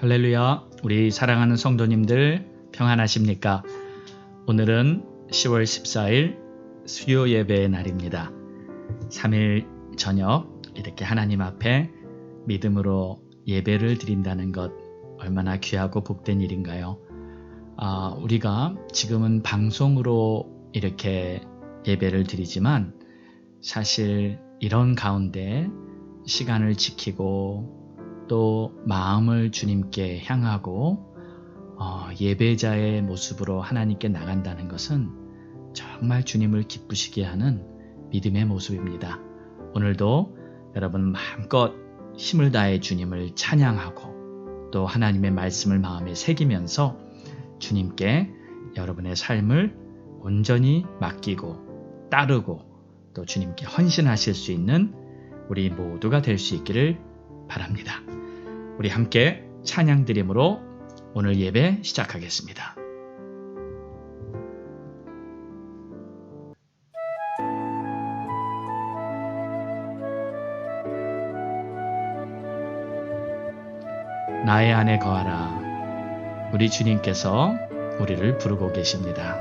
할렐루야, 우리 사랑하는 성도님들 평안하십니까? 오늘은 10월 14일 수요 예배의 날입니다. 3일 저녁 이렇게 하나님 앞에 믿음으로 예배를 드린다는 것 얼마나 귀하고 복된 일인가요? 우리가 지금은 방송으로 이렇게 예배를 드리지만 사실 이런 가운데 시간을 지키고 또 마음을 주님께 향하고 예배자의 모습으로 하나님께 나간다는 것은 정말 주님을 기쁘시게 하는 믿음의 모습입니다. 오늘도 여러분 마음껏 힘을 다해 주님을 찬양하고 또 하나님의 말씀을 마음에 새기면서 주님께 여러분의 삶을 온전히 맡기고 따르고 또 주님께 헌신하실 수 있는 우리 모두가 될 수 있기를 바랍니다. 우리 함께 찬양 드림으로 오늘 예배 시작하겠습니다. 나의 안에 거하라. 우리 주님께서 우리를 부르고 계십니다.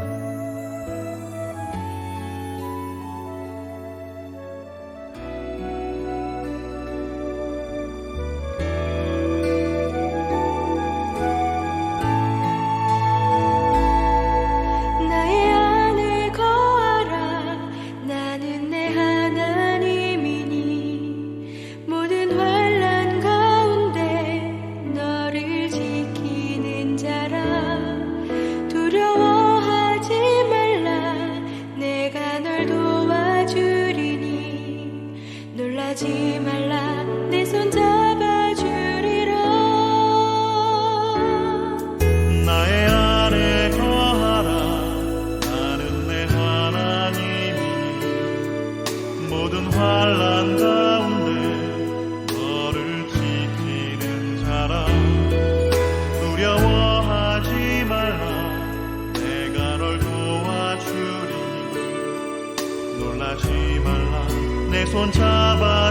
내 손 잡아주리라.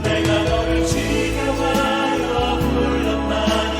내가 너를 지켜하여 불렀나니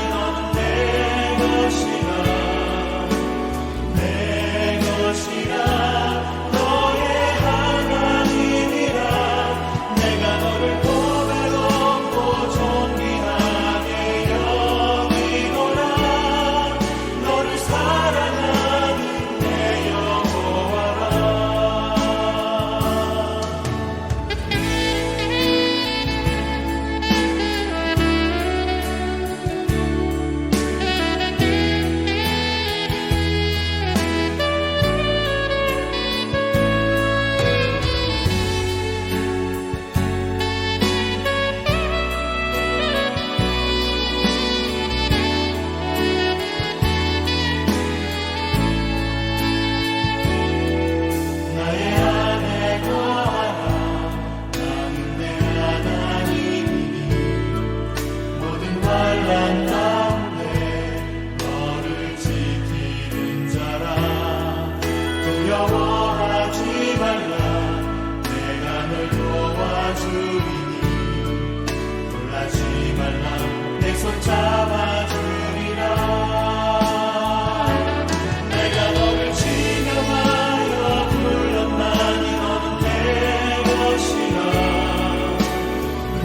너는 내 것이라.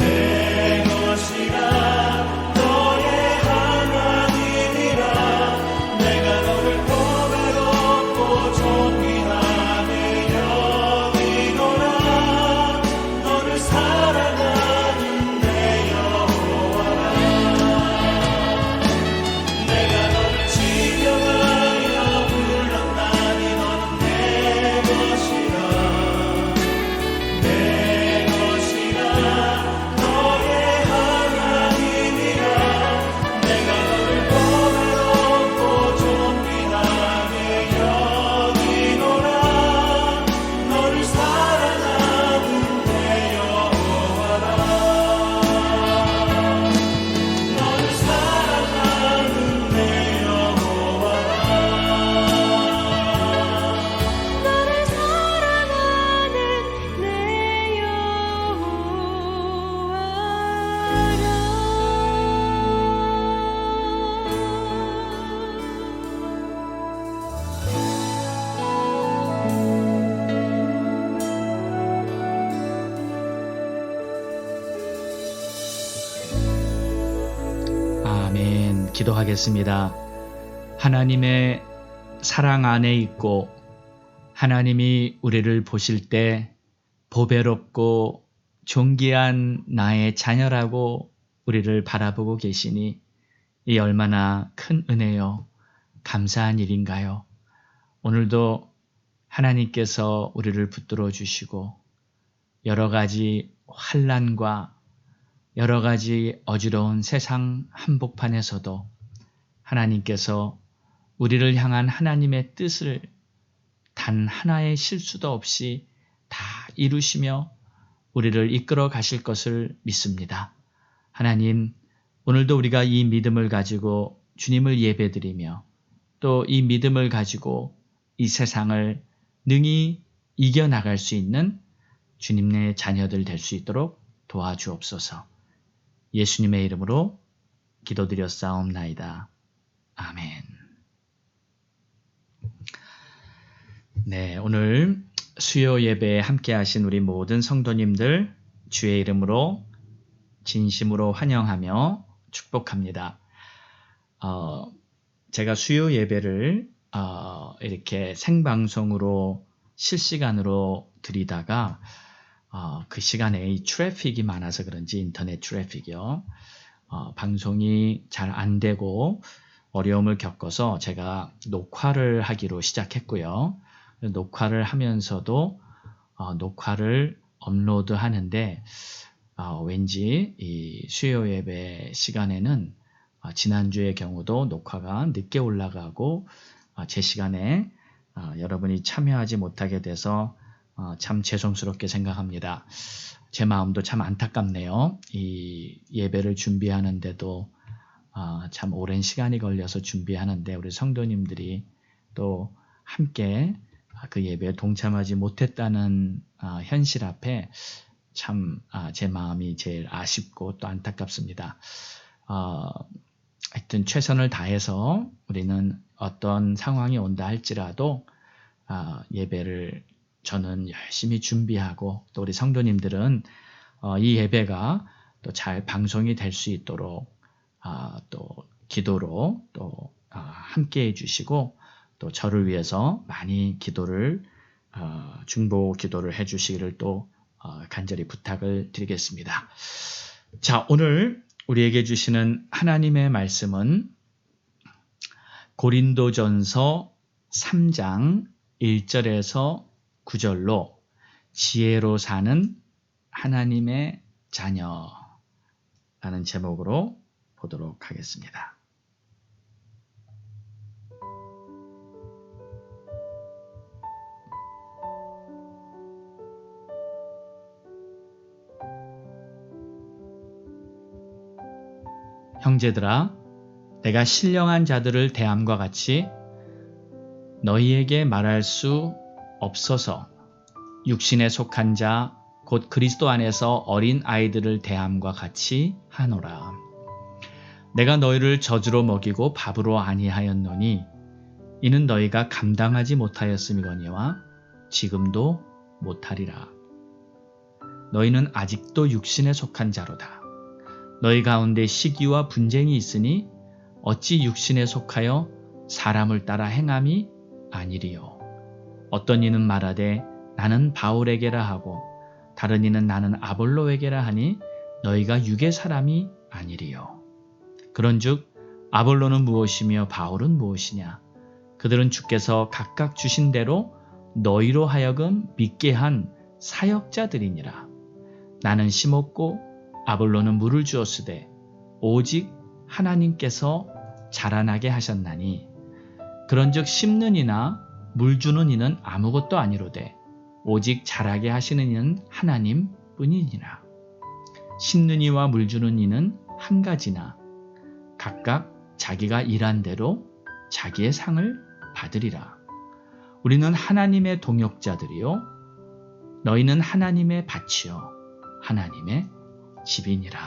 내 것이라. 너의 하나님이라. 내가 너를 고백하고 존귀하게 여기노라. 너를 사랑하는 내 여호와라. 아멘. 기도하겠습니다. 하나님의 사랑 안에 있고 하나님이 우리를 보실 때 보배롭고 존귀한 나의 자녀라고 우리를 바라보고 계시니 이 얼마나 큰 은혜요, 감사한 일인가요? 오늘도 하나님께서 우리를 붙들어 주시고 여러 가지 환난과 여러 가지 어지러운 세상 한복판에서도 하나님께서 우리를 향한 하나님의 뜻을 단 하나의 실수도 없이 다 이루시며 우리를 이끌어 가실 것을 믿습니다. 하나님, 오늘도 우리가 이 믿음을 가지고 주님을 예배드리며 또 이 믿음을 가지고 이 세상을 능히 이겨나갈 수 있는 주님의 자녀들 될 수 있도록 도와주옵소서. 예수님의 이름으로 기도드렸사옵나이다. 아멘. 네, 오늘 수요 예배에 함께 하신 우리 모든 성도님들 주의 이름으로 진심으로 환영하며 축복합니다. 제가 수요 예배를 이렇게 생방송으로 실시간으로 드리다가 그 시간에 이 트래픽이 많아서 그런지 인터넷 트래픽이요. 방송이 잘 안 되고 어려움을 겪어서 제가 녹화를 하기로 시작했고요. 녹화를 하면서도 녹화를 업로드 하는데 왠지 이 수요 예배 시간에는 지난주의 경우도 녹화가 늦게 올라가고 제 시간에 여러분이 참여하지 못하게 돼서 참 죄송스럽게 생각합니다. 제 마음도 참 안타깝네요. 이 예배를 준비하는데도 참 오랜 시간이 걸려서 준비하는데 우리 성도님들이 또 함께 그 예배에 동참하지 못했다는 현실 앞에 참 제 마음이 제일 아쉽고 또 안타깝습니다. 하여튼 최선을 다해서 우리는 어떤 상황이 온다 할지라도 예배를 저는 열심히 준비하고 또 우리 성도님들은 이 예배가 또 잘 방송이 될 수 있도록 또 기도로 또 함께 해주시고 또 저를 위해서 많이 기도를 중보 기도를 해주시기를 또 간절히 부탁을 드리겠습니다. 자, 오늘 우리에게 주시는 하나님의 말씀은 고린도전서 3장 1절에서 9절로 지혜로 사는 하나님의 자녀라는 제목으로 보도록 하겠습니다. 형제들아, 내가 신령한 자들을 대함과 같이 너희에게 말할 수 없어서 육신에 속한 자 곧 그리스도 안에서 어린 아이들을 대함과 같이 하노라. 내가 너희를 젖으로 먹이고 밥으로 아니하였노니 이는 너희가 감당하지 못하였음이거니와 지금도 못하리라. 너희는 아직도 육신에 속한 자로다. 너희 가운데 시기와 분쟁이 있으니 어찌 육신에 속하여 사람을 따라 행함이 아니리요. 어떤 이는 말하되 나는 바울에게라 하고 다른 이는 나는 아볼로에게라 하니 너희가 육의 사람이 아니리요. 그런즉 아볼로는 무엇이며 바울은 무엇이냐? 그들은 주께서 각각 주신 대로 너희로 하여금 믿게 한 사역자들이니라. 나는 심었고 아볼로는 물을 주었으되 오직 하나님께서 자라나게 하셨나니 그런즉 심는 이나 물 주는 이는 아무것도 아니로되 오직 자라게 하시는 이는 하나님 뿐이니라. 심는 이와 물 주는 이는 한 가지나 각각 자기가 일한 대로 자기의 상을 받으리라. 우리는 하나님의 동역자들이요 너희는 하나님의 밭이요 하나님의 집이니라.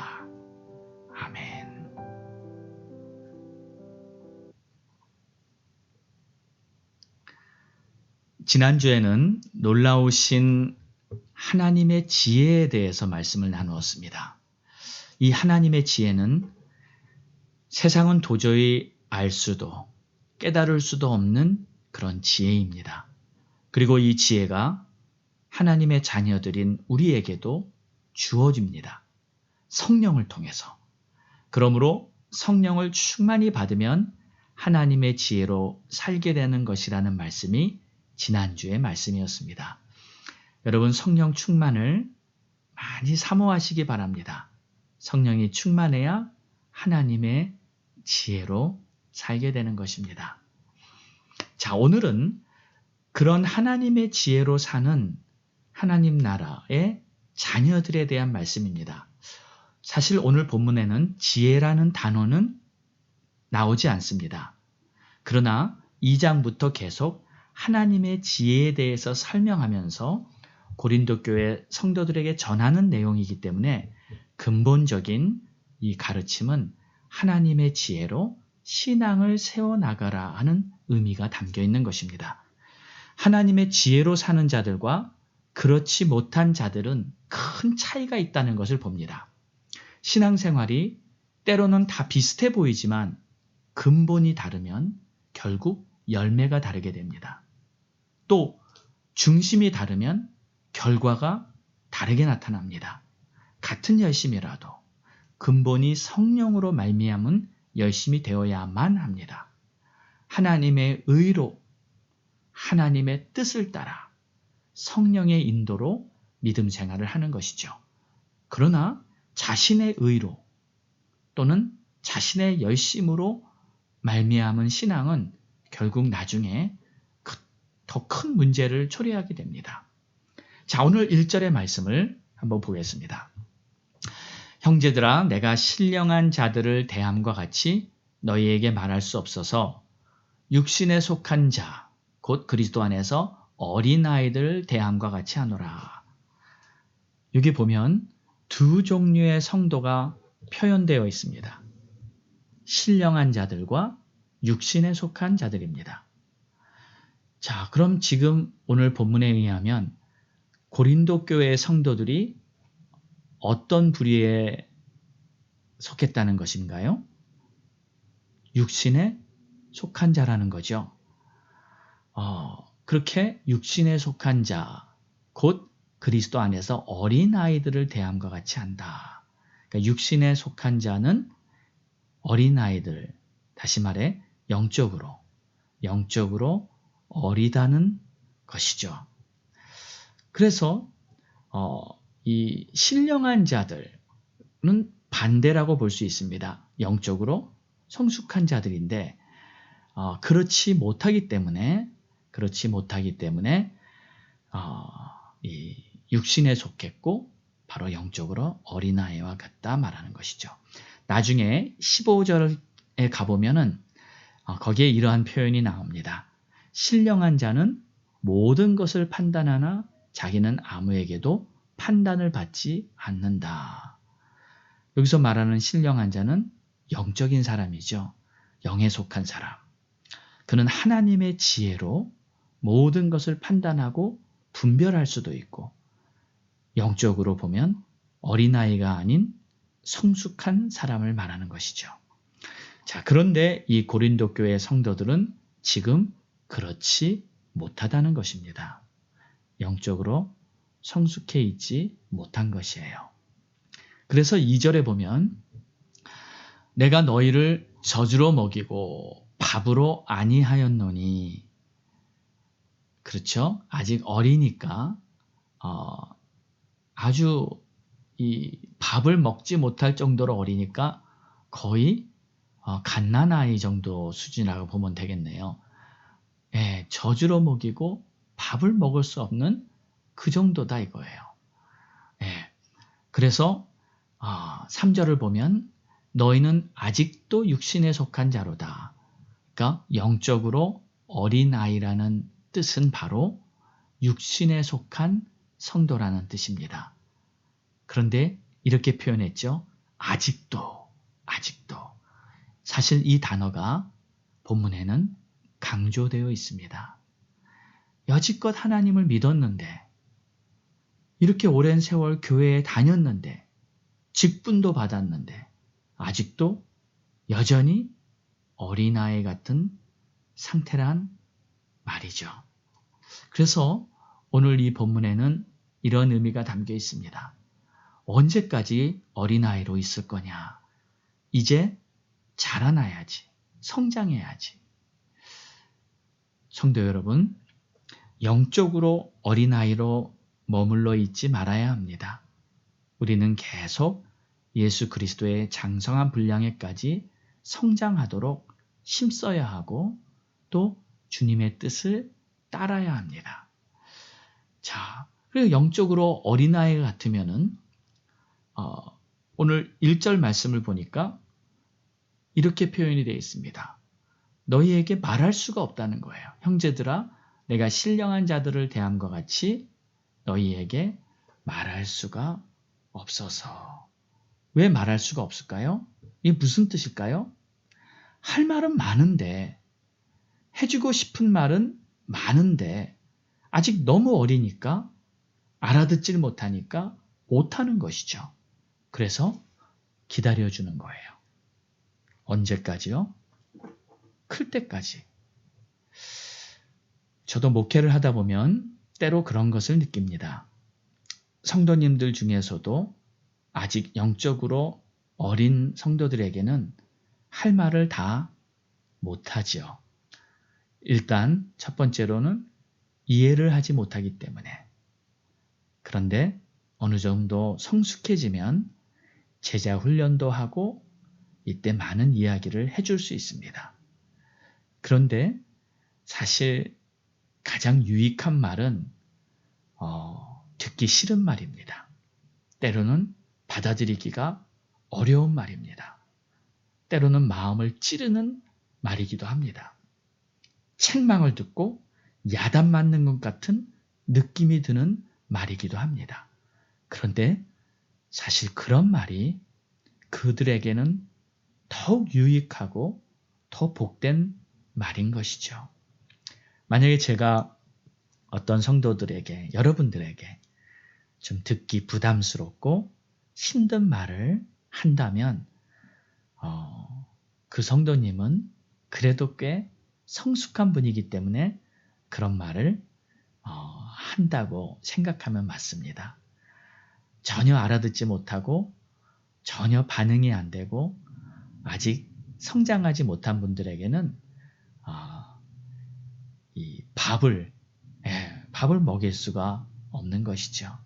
아멘. 지난주에는 놀라우신 하나님의 지혜에 대해서 말씀을 나누었습니다. 이 하나님의 지혜는 세상은 도저히 알 수도 깨달을 수도 없는 그런 지혜입니다. 그리고 이 지혜가 하나님의 자녀들인 우리에게도 주어집니다. 성령을 통해서. 그러므로 성령을 충만히 받으면 하나님의 지혜로 살게 되는 것이라는 말씀이 지난주의 말씀이었습니다. 여러분, 성령 충만을 많이 사모하시기 바랍니다. 성령이 충만해야 하나님의 지혜로 살게 되는 것입니다. 자, 오늘은 그런 하나님의 지혜로 사는 하나님 나라의 자녀들에 대한 말씀입니다. 사실 오늘 본문에는 지혜라는 단어는 나오지 않습니다. 그러나 2장부터 계속 하나님의 지혜에 대해서 설명하면서 고린도 교회 성도들에게 전하는 내용이기 때문에 근본적인 이 가르침은 하나님의 지혜로 신앙을 세워나가라 하는 의미가 담겨 있는 것입니다. 하나님의 지혜로 사는 자들과 그렇지 못한 자들은 큰 차이가 있다는 것을 봅니다. 신앙생활이 때로는 다 비슷해 보이지만 근본이 다르면 결국 열매가 다르게 됩니다. 또 중심이 다르면 결과가 다르게 나타납니다. 같은 열심이라도 근본이 성령으로 말미암은 열심이 되어야만 합니다. 하나님의 의로 하나님의 뜻을 따라 성령의 인도로 믿음 생활을 하는 것이죠. 그러나 자신의 의로 또는 자신의 열심으로 말미암은 신앙은 결국 나중에 더 큰 문제를 초래하게 됩니다. 자, 오늘 1절의 말씀을 한번 보겠습니다. 형제들아, 내가 신령한 자들을 대함과 같이 너희에게 말할 수 없어서 육신에 속한 자, 곧 그리스도 안에서 어린아이들 대함과 같이 하노라. 여기 보면 두 종류의 성도가 표현되어 있습니다. 신령한 자들과 육신에 속한 자들입니다. 자, 그럼 지금 오늘 본문에 의하면 고린도 교회의 성도들이 어떤 부류에 속했다는 것인가요? 육신에 속한 자라는 거죠. 그렇게 육신에 속한 자, 곧 그리스도 안에서 어린아이들을 대함과 같이 한다. 그러니까 육신에 속한 자는 어린아이들, 다시 말해 영적으로 어리다는 것이죠. 그래서 이 신령한 자들은 반대라고 볼 수 있습니다. 영적으로 성숙한 자들인데 그렇지 못하기 때문에 이 육신에 속했고 바로 영적으로 어린아이와 같다 말하는 것이죠. 나중에 15절에 가보면은 거기에 이러한 표현이 나옵니다. 신령한 자는 모든 것을 판단하나 자기는 아무에게도 판단을 받지 않는다. 여기서 말하는 신령한 자는 영적인 사람이죠. 영에 속한 사람. 그는 하나님의 지혜로 모든 것을 판단하고 분별할 수도 있고 영적으로 보면 어린아이가 아닌 성숙한 사람을 말하는 것이죠. 자, 그런데 이 고린도 교회 성도들은 지금 그렇지 못하다는 것입니다. 영적으로 성숙해 있지 못한 것이에요. 그래서 2절에 보면 내가 너희를 젖으로 먹이고 밥으로 아니하였노니, 그렇죠? 아직 어리니까 아주 이 밥을 먹지 못할 정도로 어리니까 거의 갓난아이 정도 수준이라고 보면 되겠네요. 예, 젖으로 먹이고 밥을 먹을 수 없는 그 정도다 이거예요. 예, 그래서 3절을 보면 너희는 아직도 육신에 속한 자로다. 그러니까 영적으로 어린아이라는 뜻은 바로 육신에 속한 성도라는 뜻입니다. 그런데 이렇게 표현했죠. 아직도. 사실 이 단어가 본문에는 강조되어 있습니다. 여지껏 하나님을 믿었는데, 이렇게 오랜 세월 교회에 다녔는데, 직분도 받았는데 아직도 여전히 어린아이 같은 상태란 말이죠. 그래서 오늘 이 본문에는 이런 의미가 담겨 있습니다. 언제까지 어린아이로 있을 거냐? 이제 자라나야지. 성장해야지. 성도 여러분, 영적으로 어린아이로 머물러 있지 말아야 합니다. 우리는 계속 예수 그리스도의 장성한 분량에까지 성장하도록 힘써야 하고 또 주님의 뜻을 따라야 합니다. 자, 그리고 영적으로 어린아이 같으면은 오늘 1절 말씀을 보니까 이렇게 표현이 되어 있습니다. 너희에게 말할 수가 없다는 거예요. 형제들아, 내가 신령한 자들을 대함과 같이 너희에게 말할 수가 없어서. 왜 말할 수가 없을까요? 이게 무슨 뜻일까요? 할 말은 많은데, 해주고 싶은 말은 많은데 아직 너무 어리니까 알아듣질 못하니까 못하는 것이죠. 그래서 기다려주는 거예요. 언제까지요? 클 때까지. 저도 목회를 하다 보면 때로 그런 것을 느낍니다. 성도님들 중에서도 아직 영적으로 어린 성도들에게는 할 말을 다 못하지요. 일단 첫 번째로는 이해를 하지 못하기 때문에. 그런데 어느 정도 성숙해지면 제자 훈련도 하고 이때 많은 이야기를 해줄 수 있습니다. 그런데 사실 가장 유익한 말은 듣기 싫은 말입니다. 때로는 받아들이기가 어려운 말입니다. 때로는 마음을 찌르는 말이기도 합니다. 책망을 듣고 야단 맞는 것 같은 느낌이 드는 말이기도 합니다. 그런데 사실 그런 말이 그들에게는 더욱 유익하고 더 복된 말인 것이죠. 만약에 제가 어떤 성도들에게, 여러분들에게 좀 듣기 부담스럽고 힘든 말을 한다면 그 성도님은 그래도 꽤 성숙한 분이기 때문에 그런 말을 한다고 생각하면 맞습니다. 전혀 알아듣지 못하고 전혀 반응이 안 되고 아직 성장하지 못한 분들에게는 이 밥을 먹일 수가 없는 것이죠.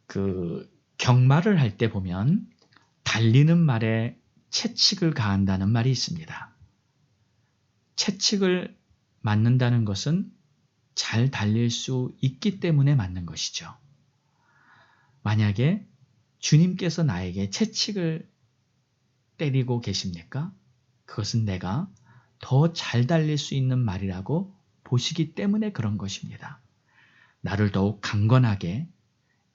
그 경말을 할 때 보면 달리는 말에 채찍을 가한다는 말이 있습니다. 채찍을 맞는다는 것은 잘 달릴 수 있기 때문에 맞는 것이죠. 만약에 주님께서 나에게 채찍을 때리고 계십니까? 그것은 내가 더 잘 달릴 수 있는 말이라고 보시기 때문에 그런 것입니다. 나를 더욱 강건하게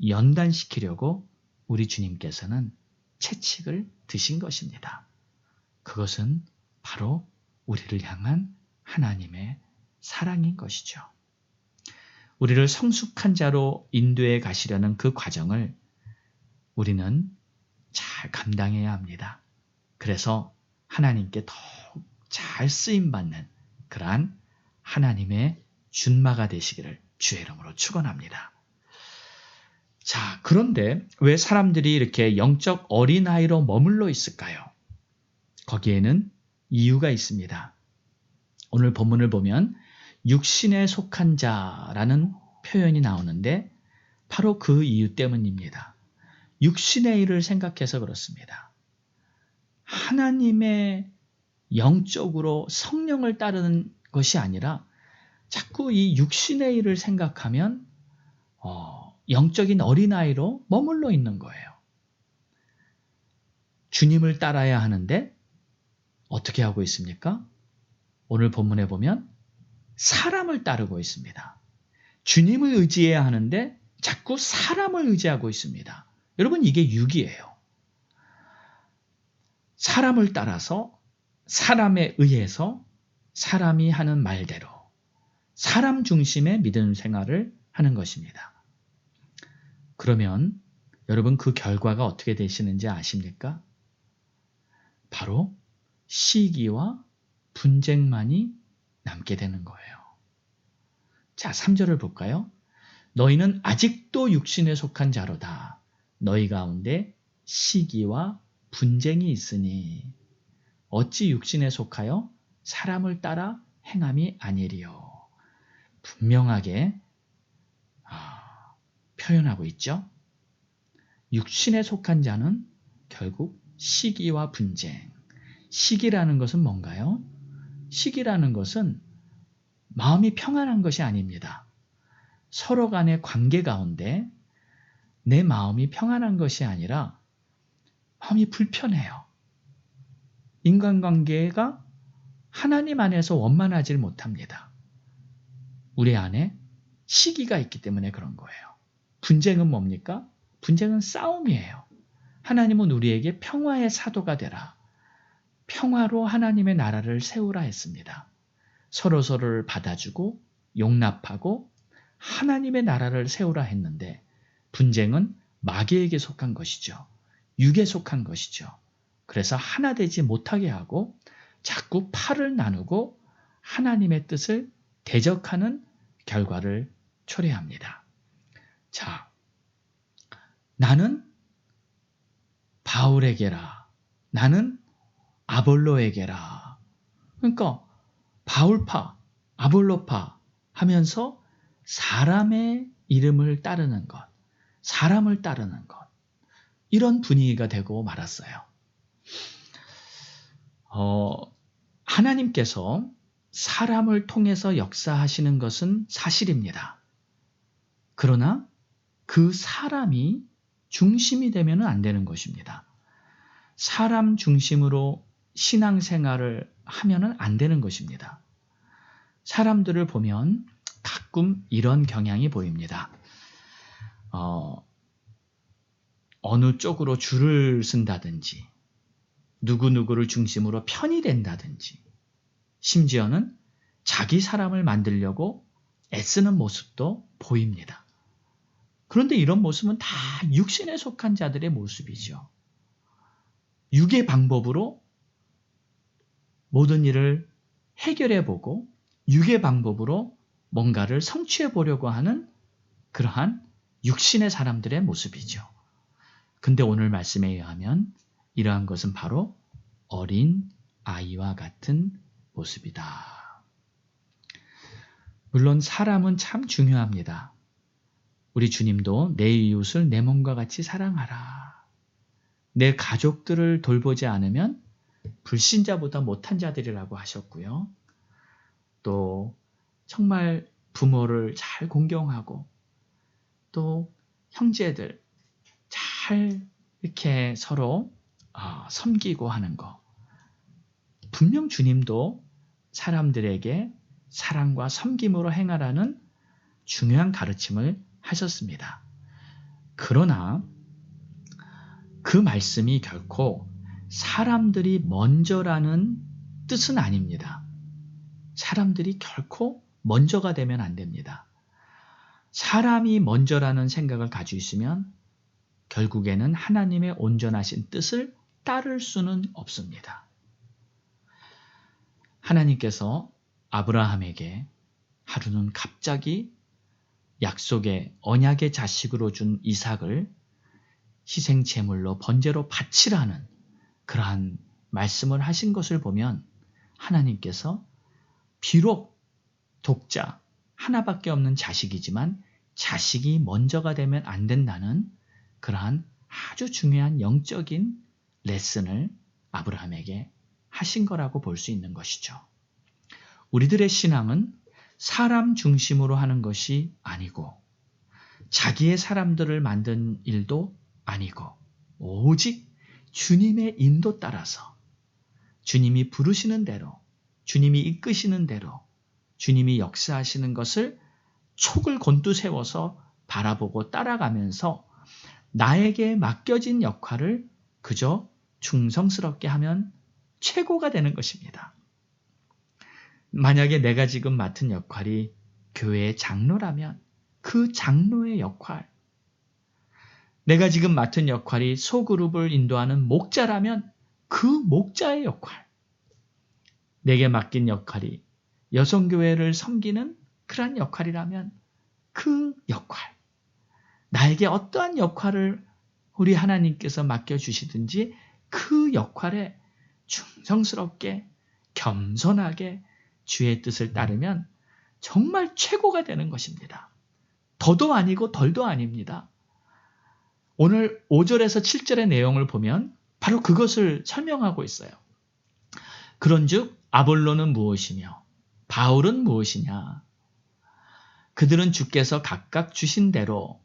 연단시키려고 우리 주님께서는 채찍을 드신 것입니다. 그것은 바로 우리를 향한 하나님의 사랑인 것이죠. 우리를 성숙한 자로 인도해 가시려는 그 과정을 우리는 잘 감당해야 합니다. 그래서 하나님께 더욱 잘 쓰임받는 그러한 하나님의 준마가 되시기를 주의 이름으로 축원합니다. 자, 그런데 왜 사람들이 이렇게 영적 어린아이로 머물러 있을까요? 거기에는 이유가 있습니다. 오늘 본문을 보면 육신에 속한 자라는 표현이 나오는데 바로 그 이유 때문입니다. 육신의 일을 생각해서 그렇습니다. 하나님의 영적으로 성령을 따르는 것이 아니라 자꾸 이 육신의 일을 생각하면 영적인 어린아이로 머물러 있는 거예요. 주님을 따라야 하는데 어떻게 하고 있습니까? 오늘 본문에 보면 사람을 따르고 있습니다. 주님을 의지해야 하는데 자꾸 사람을 의지하고 있습니다. 여러분, 이게 육이에요. 사람을 따라서 사람에 의해서 사람이 하는 말대로 사람 중심의 믿음 생활을 하는 것입니다. 그러면 여러분 그 결과가 어떻게 되시는지 아십니까? 바로 시기와 분쟁만이 남게 되는 거예요. 자, 3절을 볼까요? 너희는 아직도 육신에 속한 자로다. 너희 가운데 시기와 분쟁이 있으니 어찌 육신에 속하여 사람을 따라 행함이 아니리요. 분명하게 표현하고 있죠. 육신에 속한 자는 결국 시기와 분쟁. 시기라는 것은 뭔가요? 시기라는 것은 마음이 평안한 것이 아닙니다. 서로 간의 관계 가운데 내 마음이 평안한 것이 아니라 마음이 불편해요. 인간관계가 하나님 안에서 원만하지 못합니다. 우리 안에 시기가 있기 때문에 그런 거예요. 분쟁은 뭡니까? 분쟁은 싸움이에요. 하나님은 우리에게 평화의 사도가 되라. 평화로 하나님의 나라를 세우라 했습니다. 서로서로를 받아주고 용납하고 하나님의 나라를 세우라 했는데 분쟁은 마귀에게 속한 것이죠. 육에 속한 것이죠. 그래서 하나 되지 못하게 하고 자꾸 팔을 나누고 하나님의 뜻을 대적하는 결과를 초래합니다. 자, 나는 바울에게라, 나는 아볼로에게라. 그러니까 바울파, 아볼로파 하면서 사람의 이름을 따르는 것, 사람을 따르는 것, 이런 분위기가 되고 말았어요. 하나님께서 사람을 통해서 역사하시는 것은 사실입니다. 그러나 그 사람이 중심이 되면 안 되는 것입니다. 사람 중심으로 신앙생활을 하면 안 되는 것입니다. 사람들을 보면 가끔 이런 경향이 보입니다. 어느 쪽으로 줄을 쓴다든지 누구누구를 중심으로 편이 된다든지 심지어는 자기 사람을 만들려고 애쓰는 모습도 보입니다. 그런데 이런 모습은 다 육신에 속한 자들의 모습이죠. 육의 방법으로 모든 일을 해결해보고 육의 방법으로 뭔가를 성취해보려고 하는 그러한 육신의 사람들의 모습이죠. 근데 오늘 말씀에 의하면 이러한 것은 바로 어린 아이와 같은 모습이다. 물론 사람은 참 중요합니다. 우리 주님도 내 이웃을 내 몸과 같이 사랑하라. 내 가족들을 돌보지 않으면 불신자보다 못한 자들이라고 하셨고요. 또 정말 부모를 잘 공경하고 또 형제들 잘 이렇게 서로 섬기고 하는 거. 분명 주님도 사람들에게 사랑과 섬김으로 행하라는 중요한 가르침을 하셨습니다. 그러나 그 말씀이 결코 사람들이 먼저라는 뜻은 아닙니다. 사람들이 결코 먼저가 되면 안 됩니다. 사람이 먼저라는 생각을 가지고 있으면 결국에는 하나님의 온전하신 뜻을 따를 수는 없습니다. 하나님께서 아브라함에게 하루는 갑자기 약속의 언약의 자식으로 준 이삭을 희생제물로 번제로 바치라는 그러한 말씀을 하신 것을 보면 하나님께서 비록 독자 하나밖에 없는 자식이지만 자식이 먼저가 되면 안 된다는 그러한 아주 중요한 영적인 레슨을 아브라함에게 하신 거라고 볼 수 있는 것이죠. 우리들의 신앙은 사람 중심으로 하는 것이 아니고 자기의 사람들을 만든 일도 아니고 오직 주님의 인도 따라서 주님이 부르시는 대로 주님이 이끄시는 대로 주님이 역사하시는 것을 촉을 곤두세워서 바라보고 따라가면서 나에게 맡겨진 역할을 그저 충성스럽게 하면 최고가 되는 것입니다. 만약에 내가 지금 맡은 역할이 교회의 장로라면 그 장로의 역할, 내가 지금 맡은 역할이 소그룹을 인도하는 목자라면 그 목자의 역할, 내게 맡긴 역할이 여성교회를 섬기는 그러한 역할이라면 그 역할, 나에게 어떠한 역할을 우리 하나님께서 맡겨주시든지 그 역할에 충성스럽게 겸손하게 주의 뜻을 따르면 정말 최고가 되는 것입니다. 더도 아니고 덜도 아닙니다. 오늘 5절에서 7절의 내용을 보면 바로 그것을 설명하고 있어요. 그런즉 아볼로는 무엇이며 바울은 무엇이냐? 그들은 주께서 각각 주신 대로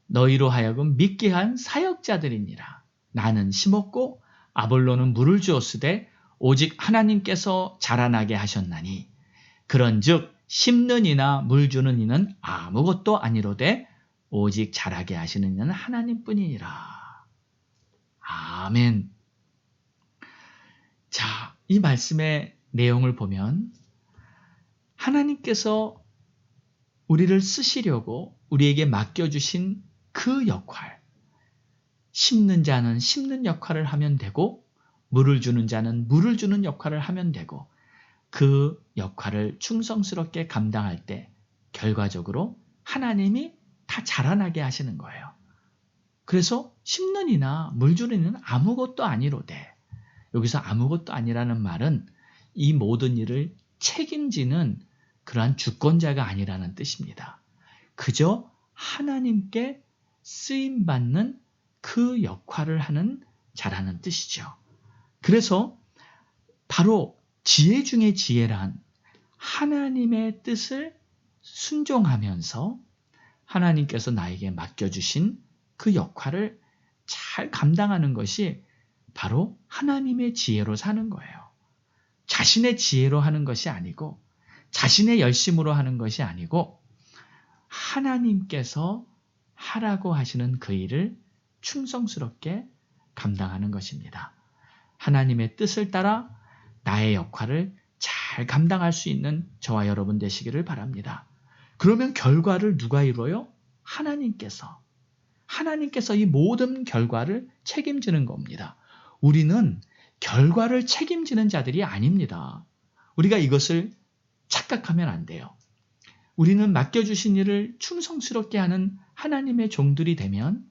너희로 하여금 믿게 한 사역자들이니라. 나는 심었고 아볼로는 물을 주었으되 오직 하나님께서 자라나게 하셨나니 그런즉 심는 이나 물 주는 이는 아무것도 아니로되 오직 자라게 하시는 이는 하나님뿐이니라. 아멘. 자, 이 말씀의 내용을 보면 하나님께서 우리를 쓰시려고 우리에게 맡겨주신 그 역할, 심는 자는 심는 역할을 하면 되고 물을 주는 자는 물을 주는 역할을 하면 되고 그 역할을 충성스럽게 감당할 때 결과적으로 하나님이 다 자라나게 하시는 거예요. 그래서 심는 이나 물 주는 이는 아무것도 아니로되, 여기서 아무것도 아니라는 말은 이 모든 일을 책임지는 그러한 주권자가 아니라는 뜻입니다. 그저 하나님께 쓰임받는 그 역할을 하는 자라는 뜻이죠. 그래서 바로 지혜 중의 지혜란 하나님의 뜻을 순종하면서 하나님께서 나에게 맡겨주신 그 역할을 잘 감당하는 것이 바로 하나님의 지혜로 사는 거예요. 자신의 지혜로 하는 것이 아니고 자신의 열심으로 하는 것이 아니고 하나님께서 하라고 하시는 그 일을 충성스럽게 감당하는 것입니다. 하나님의 뜻을 따라 나의 역할을 잘 감당할 수 있는 저와 여러분 되시기를 바랍니다. 그러면 결과를 누가 이루어요? 하나님께서. 하나님께서 이 모든 결과를 책임지는 겁니다. 우리는 결과를 책임지는 자들이 아닙니다. 우리가 이것을 착각하면 안 돼요. 우리는 맡겨주신 일을 충성스럽게 하는 하나님의 종들이 되면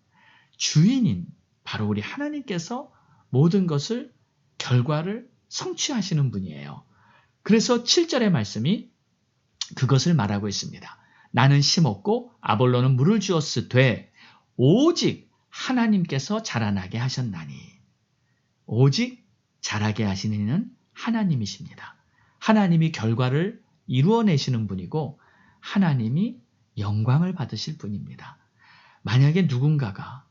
주인인 바로 우리 하나님께서 모든 것을 결과를 성취하시는 분이에요. 그래서 7절의 말씀이 그것을 말하고 있습니다. 나는 심었고 아볼로는 물을 주었으되 오직 하나님께서 자라나게 하셨나니. 오직 자라게 하시는 이는 하나님이십니다. 하나님이 결과를 이루어내시는 분이고 하나님이 영광을 받으실 분입니다. 만약에 누군가가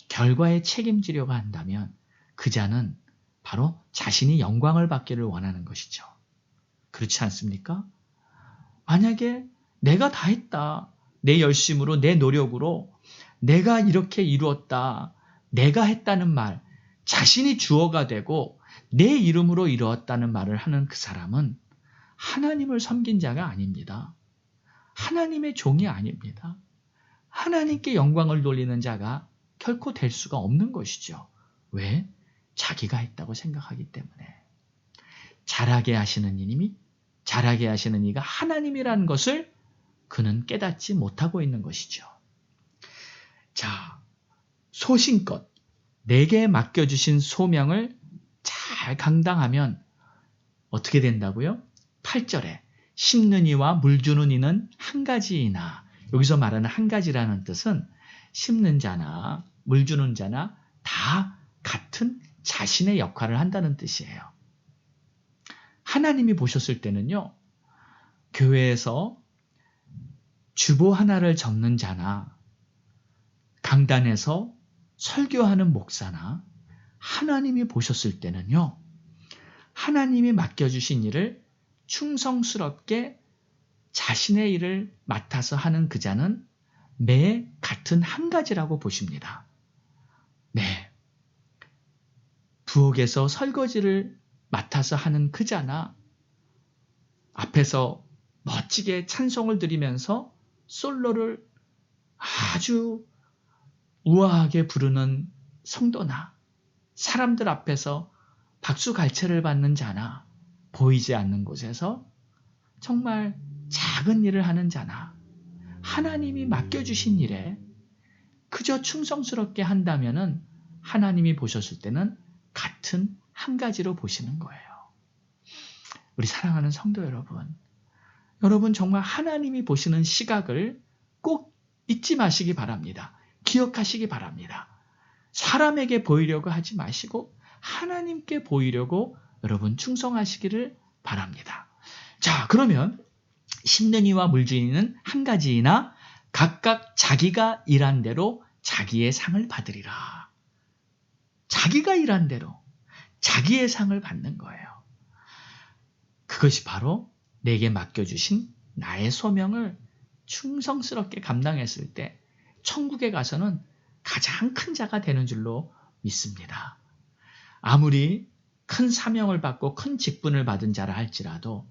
결과에 책임지려고 한다면 그 자는 바로 자신이 영광을 받기를 원하는 것이죠. 그렇지 않습니까? 만약에 내가 다 했다. 내 열심으로 내 노력으로 내가 이렇게 이루었다. 내가 했다는 말, 자신이 주어가 되고 내 이름으로 이루었다는 말을 하는 그 사람은 하나님을 섬긴 자가 아닙니다. 하나님의 종이 아닙니다. 하나님께 영광을 돌리는 자가 결코 될 수가 없는 것이죠. 왜? 자기가 했다고 생각하기 때문에. 자라게 하시는 이님이, 자라게 하시는 이가 하나님이라는 것을 그는 깨닫지 못하고 있는 것이죠. 자, 소신껏 내게 맡겨주신 소명을 잘 감당하면 어떻게 된다고요? 8절에 심는 이와 물 주는 이는 한 가지이나, 여기서 말하는 한 가지라는 뜻은 심는 자나 물 주는 자나 다 같은 자신의 역할을 한다는 뜻이에요. 하나님이 보셨을 때는요, 교회에서 주보 하나를 접는 자나 강단에서 설교하는 목사나 하나님이 보셨을 때는요, 하나님이 맡겨주신 일을 충성스럽게 자신의 일을 맡아서 하는 그 자는 매 같은 한 가지라고 보십니다. 네. 부엌에서 설거지를 맡아서 하는 그 자나 앞에서 멋지게 찬송을 드리면서 솔로를 아주 우아하게 부르는 성도나 사람들 앞에서 박수갈채를 받는 자나 보이지 않는 곳에서 정말 작은 일을 하는 자나 하나님이 맡겨주신 일에 그저 충성스럽게 한다면은 하나님이 보셨을 때는 같은 한 가지로 보시는 거예요. 우리 사랑하는 성도 여러분, 여러분 정말 하나님이 보시는 시각을 꼭 잊지 마시기 바랍니다. 기억하시기 바랍니다. 사람에게 보이려고 하지 마시고 하나님께 보이려고 여러분 충성하시기를 바랍니다. 자, 그러면 심는 이와 물주인은 한 가지이나 각각 자기가 일한 대로 자기의 상을 받으리라. 자기가 일한 대로 자기의 상을 받는 거예요. 그것이 바로 내게 맡겨주신 나의 소명을 충성스럽게 감당했을 때 천국에 가서는 가장 큰 자가 되는 줄로 믿습니다. 아무리 큰 사명을 받고 큰 직분을 받은 자라 할지라도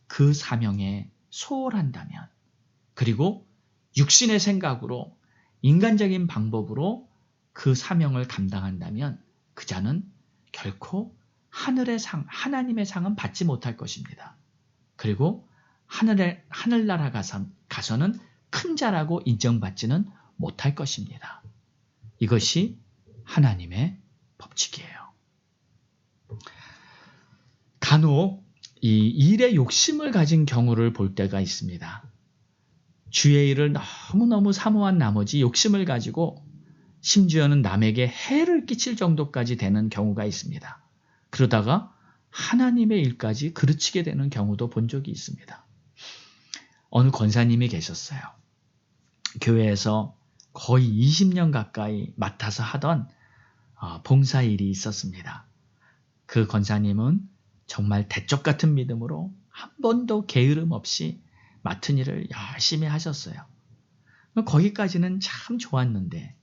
그 사명에 소홀한다면, 그리고 육신의 생각으로 인간적인 방법으로 그 사명을 감당한다면 그 자는 결코 하늘의 상, 하나님의 상은 받지 못할 것입니다. 그리고 하늘나라 가서는 큰 자라고 인정받지는 못할 것입니다. 이것이 하나님의 법칙이에요. 간혹 이 일에 욕심을 가진 경우를 볼 때가 있습니다. 주의 일을 너무너무 사모한 나머지 욕심을 가지고 심지어는 남에게 해를 끼칠 정도까지 되는 경우가 있습니다. 그러다가 하나님의 일까지 그르치게 되는 경우도 본 적이 있습니다. 어느 권사님이 계셨어요. 교회에서 거의 20년 가까이 맡아서 하던 봉사일이 있었습니다. 그 권사님은 정말 대쪽 같은 믿음으로 한 번도 게으름 없이 맡은 일을 열심히 하셨어요. 거기까지는 참 좋았는데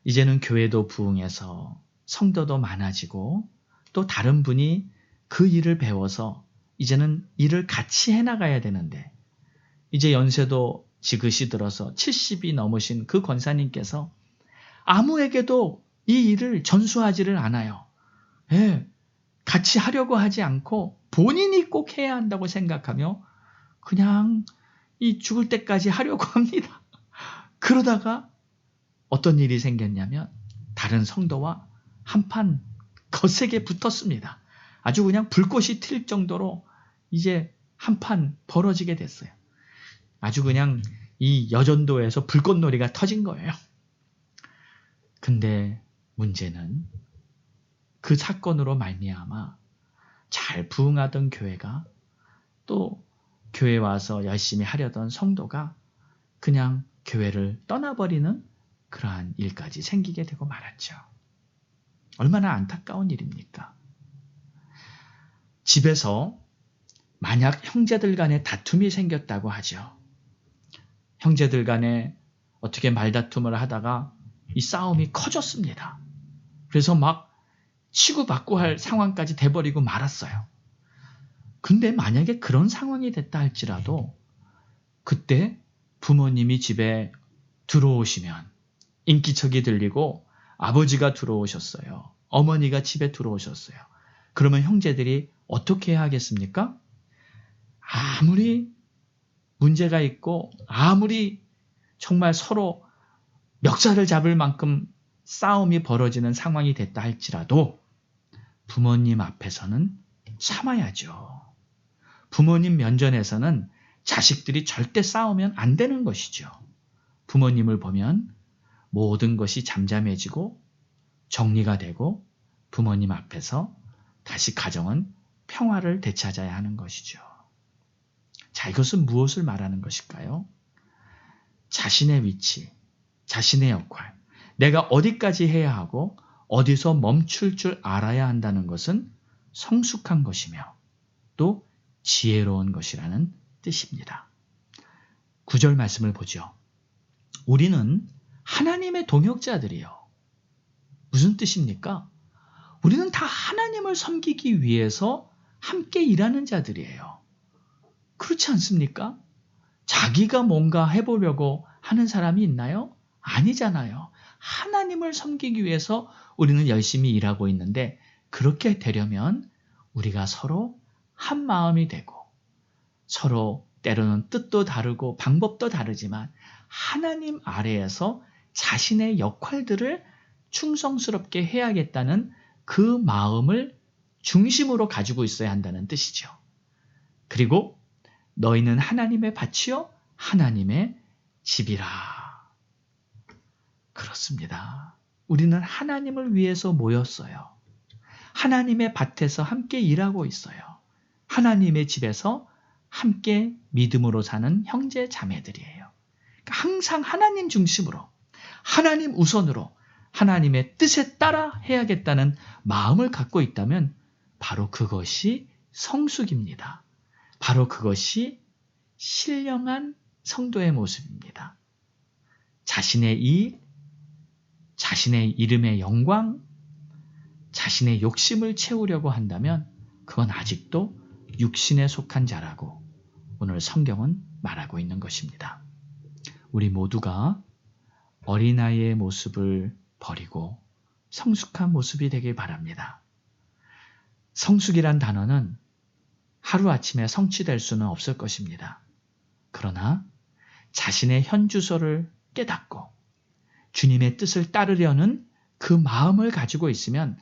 이제는 교회도 부흥해서 성도도 많아지고 또 다른 분이 그 일을 배워서 이제는 일을 같이 해나가야 되는데 이제 연세도 지긋이 들어서 70이 넘으신 그 권사님께서 아무에게도 이 일을 전수하지를 않아요. 예, 같이 하려고 하지 않고 본인이 꼭 해야 한다고 생각하며 그냥 이 죽을 때까지 하려고 합니다. 그러다가 어떤 일이 생겼냐면 다른 성도와 한판 거세게 붙었습니다. 아주 그냥 불꽃이 튈 정도로 이제 한판 벌어지게 됐어요. 아주 그냥 이 여전도에서 불꽃놀이가 터진 거예요. 근데 문제는 그 사건으로 말미암아 잘 부흥하던 교회가 또 교회 와서 열심히 하려던 성도가 그냥 교회를 떠나버리는 그러한 일까지 생기게 되고 말았죠. 얼마나 안타까운 일입니까? 집에서 만약 형제들 간에 다툼이 생겼다고 하죠. 형제들 간에 어떻게 말다툼을 하다가 이 싸움이 커졌습니다. 그래서 막 치고받고 할 상황까지 돼버리고 말았어요. 근데 만약에 그런 상황이 됐다 할지라도 그때 부모님이 집에 들어오시면 인기척이 들리고 아버지가 들어오셨어요. 어머니가 집에 들어오셨어요. 그러면 형제들이 어떻게 해야 하겠습니까? 아무리 문제가 있고 아무리 정말 서로 멱살을 잡을 만큼 싸움이 벌어지는 상황이 됐다 할지라도 부모님 앞에서는 참아야죠. 부모님 면전에서는 자식들이 절대 싸우면 안 되는 것이죠. 부모님을 보면 모든 것이 잠잠해지고 정리가 되고 부모님 앞에서 다시 가정은 평화를 되찾아야 하는 것이죠. 자, 이것은 무엇을 말하는 것일까요? 자신의 위치, 자신의 역할, 내가 어디까지 해야 하고 어디서 멈출 줄 알아야 한다는 것은 성숙한 것이며 또 지혜로운 것이라는 뜻입니다. 9절 말씀을 보죠. 우리는 하나님의 동역자들이요. 무슨 뜻입니까? 우리는 다 하나님을 섬기기 위해서 함께 일하는 자들이에요. 그렇지 않습니까? 자기가 뭔가 해보려고 하는 사람이 있나요? 아니잖아요. 하나님을 섬기기 위해서 우리는 열심히 일하고 있는데 그렇게 되려면 우리가 서로 한 마음이 되고 서로 때로는 뜻도 다르고 방법도 다르지만 하나님 아래에서 자신의 역할들을 충성스럽게 해야겠다는 그 마음을 중심으로 가지고 있어야 한다는 뜻이죠. 그리고 너희는 하나님의 밭이요 하나님의 집이라. 그렇습니다. 우리는 하나님을 위해서 모였어요. 하나님의 밭에서 함께 일하고 있어요. 하나님의 집에서 함께 믿음으로 사는 형제 자매들이에요. 항상 하나님 중심으로, 하나님 우선으로 하나님의 뜻에 따라 해야겠다는 마음을 갖고 있다면 바로 그것이 성숙입니다. 바로 그것이 신령한 성도의 모습입니다. 자신의 이익, 자신의 이름의 영광, 자신의 욕심을 채우려고 한다면 그건 아직도 육신에 속한 자라고 오늘 성경은 말하고 있는 것입니다. 우리 모두가 어린아이의 모습을 버리고 성숙한 모습이 되길 바랍니다. 성숙이란 단어는 하루아침에 성취될 수는 없을 것입니다. 그러나 자신의 현주소를 깨닫고 주님의 뜻을 따르려는 그 마음을 가지고 있으면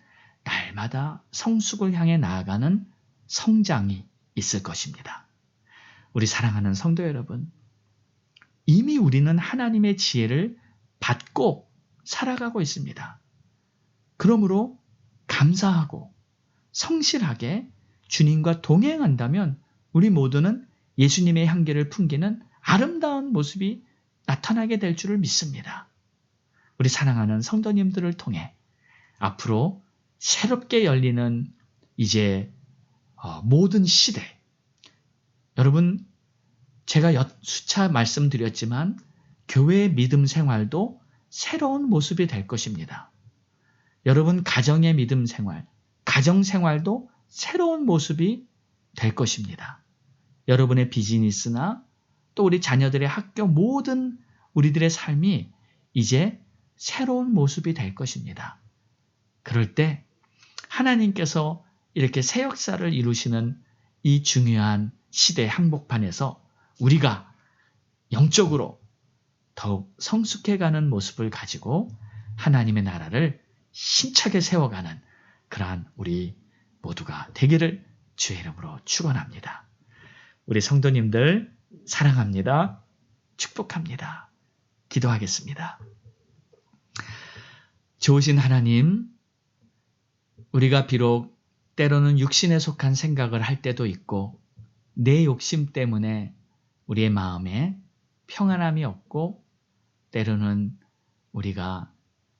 날마다 성숙을 향해 나아가는 성장이 있을 것입니다. 우리 사랑하는 성도 여러분, 이미 우리는 하나님의 지혜를 받고 살아가고 있습니다. 그러므로 감사하고 성실하게 주님과 동행한다면 우리 모두는 예수님의 향기를 풍기는 아름다운 모습이 나타나게 될 줄을 믿습니다. 우리 사랑하는 성도님들을 통해 앞으로 새롭게 열리는 이제 모든 시대, 여러분 제가 수차 말씀드렸지만 교회의 믿음 생활도 새로운 모습이 될 것입니다. 여러분 가정의 믿음 생활, 가정 생활도 새로운 모습이 될 것입니다. 여러분의 비즈니스나 또 우리 자녀들의 학교 모든 우리들의 삶이 이제 새로운 모습이 될 것입니다. 그럴 때 하나님께서 이렇게 새 역사를 이루시는 이 중요한 시대 한복판에서 우리가 영적으로 더욱 성숙해가는 모습을 가지고 하나님의 나라를 힘차게 세워가는 그러한 우리 모두가 되기를 주의 이름으로 축원합니다. 우리 성도님들 사랑합니다. 축복합니다. 기도하겠습니다. 좋으신 하나님, 우리가 비록 때로는 육신에 속한 생각을 할 때도 있고 내 욕심 때문에 우리의 마음에 평안함이 없고 때로는 우리가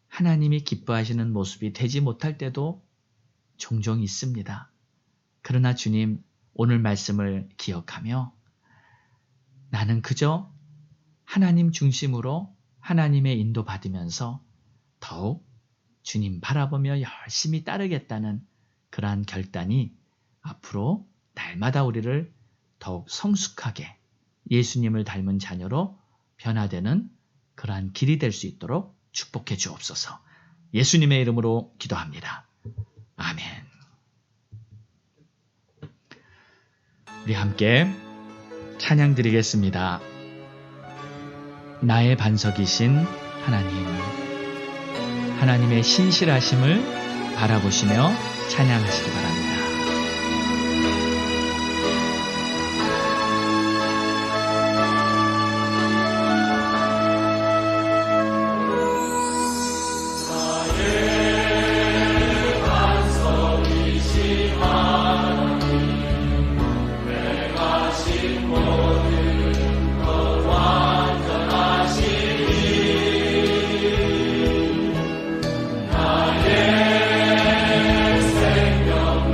하나님이 기뻐하시는 모습이 되지 못할 때도 종종 있습니다. 그러나 주님, 오늘 말씀을 기억하며 나는 그저 하나님 중심으로 하나님의 인도 받으면서 더욱 주님 바라보며 열심히 따르겠다는 그러한 결단이 앞으로 날마다 우리를 더욱 성숙하게 예수님을 닮은 자녀로 변화되는 그러한 길이 될 수 있도록 축복해 주옵소서. 예수님의 이름으로 기도합니다. 아멘. 우리 함께 찬양 드리겠습니다. 나의 반석이신 하나님, 하나님의 신실하심을 바라보시며 찬양하시기 바랍니다. 나의 생명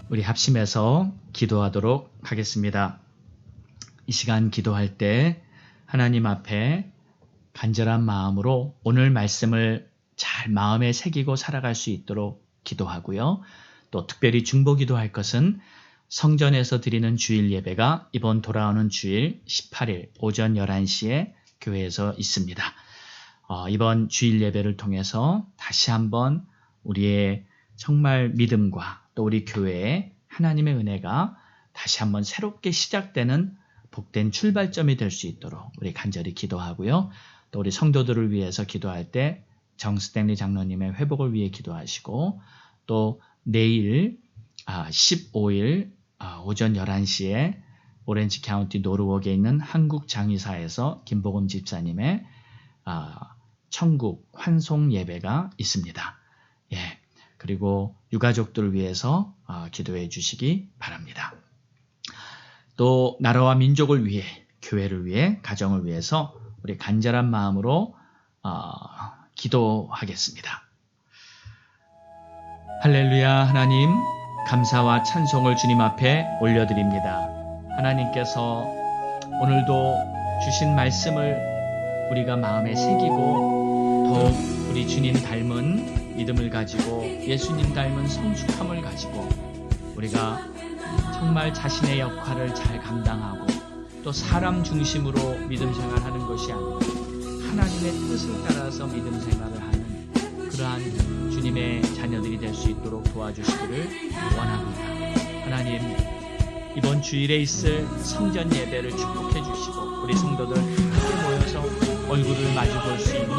우리 합심해서 기도하도록 하겠습니다. 이 시간 기도할 때 하나님 앞에 간절한 마음으로 오늘 말씀을 잘 마음에 새기고 살아갈 수 있도록 기도하고요. 또 특별히 중보기도할 것은 성전에서 드리는 주일 예배가 이번 돌아오는 주일 18일 오전 11시에 교회에서 있습니다. 이번 주일 예배를 통해서 다시 한번 우리의 정말 믿음과 또 우리 교회에 하나님의 은혜가 다시 한번 새롭게 시작되는 복된 출발점이 될 수 있도록 우리 간절히 기도하고요. 또 우리 성도들을 위해서 기도할 때 정스탠리 장로님의 회복을 위해 기도하시고 또 내일 15일 오전 11시에 오렌지 카운티 노르웍에 있는 한국 장의사에서 김복음 집사님의 천국 환송 예배가 있습니다. 예. 그리고 유가족들을 위해서 기도해 주시기 바랍니다. 또 나라와 민족을 위해, 교회를 위해, 가정을 위해서 우리 간절한 마음으로 기도하겠습니다. 할렐루야. 하나님, 감사와 찬송을 주님 앞에 올려드립니다. 하나님께서 오늘도 주신 말씀을 우리가 마음에 새기고 더욱 우리 주님 닮은 믿음을 가지고 예수님 닮은 성숙함을 가지고 우리가 정말 자신의 역할을 잘 감당하고 또 사람 중심으로 믿음 생활하는 것이 아니라 하나님의 뜻을 따라서 믿음 생활을 하는 그러한 주님의 자녀들이 될 수 있도록 도와주시기를 원합니다. 하나님, 이번 주일에 있을 성전 예배를 축복해 주시고 우리 성도들 함께 모여서 얼굴을 마주 볼 수 있는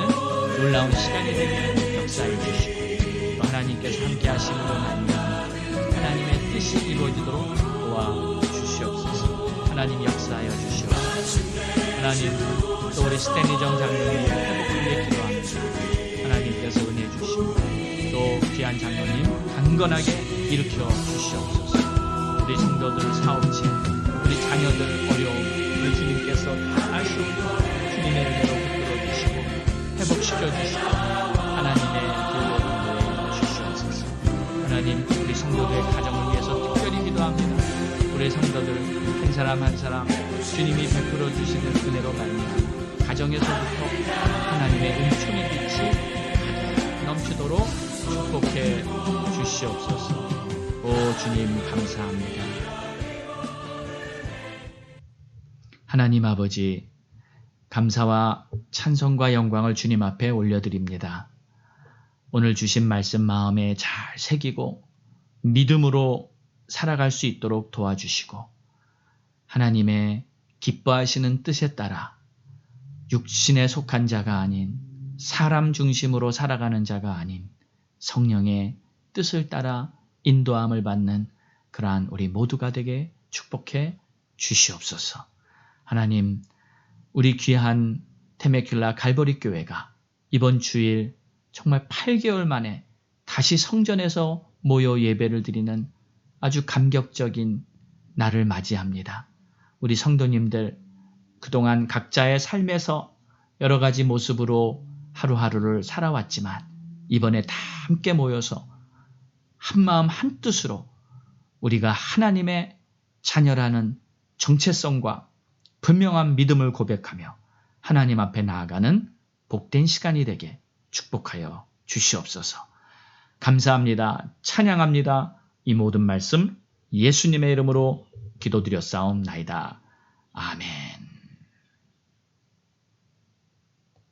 놀라운 시간이 되게 역사해 주시고 또 하나님께서 함께 하심으로 말미암아 하나님의 뜻이 이루어지도록 도와주시옵소서. 하나님 역사하여 주시옵소서. 하나님, 또 우리 스탠리 정 장로님의 회복을 위해 기도합니다. 하나님께서 은혜 주시고 또 귀한 장로님 강건하게 일으켜 주시옵소서. 우리 성도들 사업체, 우리 자녀들 어려움, 우리 주님께서 다 아시고 주님의 은혜로 붙들어 주시고 회복시켜 주시고 하나님의 길로 인도해 주시옵소서. 하나님, 우리 성도들의 가정을 위해서 특별히 기도합니다. 우리 성도들 한 사람 한 사람 주님이 베풀어 주시는 은혜로 말미암아 가정에서부터 하나님의 은총의 빛이 가득 넘치도록 축복해 주시옵소서. 오 주님, 감사합니다. 하나님 아버지, 감사와 찬송과 영광을 주님 앞에 올려드립니다. 오늘 주신 말씀 마음에 잘 새기고 믿음으로 살아갈 수 있도록 도와주시고 하나님의 기뻐하시는 뜻에 따라 육신에 속한 자가 아닌 사람 중심으로 살아가는 자가 아닌 성령의 뜻을 따라 인도함을 받는 그러한 우리 모두가 되게 축복해 주시옵소서. 하나님, 우리 귀한 테메큘라 갈보리 교회가 이번 주일 정말 8개월 만에 다시 성전에서 모여 예배를 드리는 아주 감격적인 날을 맞이합니다. 우리 성도님들 그동안 각자의 삶에서 여러 가지 모습으로 하루하루를 살아왔지만 이번에 다 함께 모여서 한마음 한뜻으로 우리가 하나님의 자녀라는 정체성과 분명한 믿음을 고백하며 하나님 앞에 나아가는 복된 시간이 되게 축복하여 주시옵소서. 감사합니다. 찬양합니다. 이 모든 말씀 예수님의 이름으로 기도드렸사옵나이다. 아멘.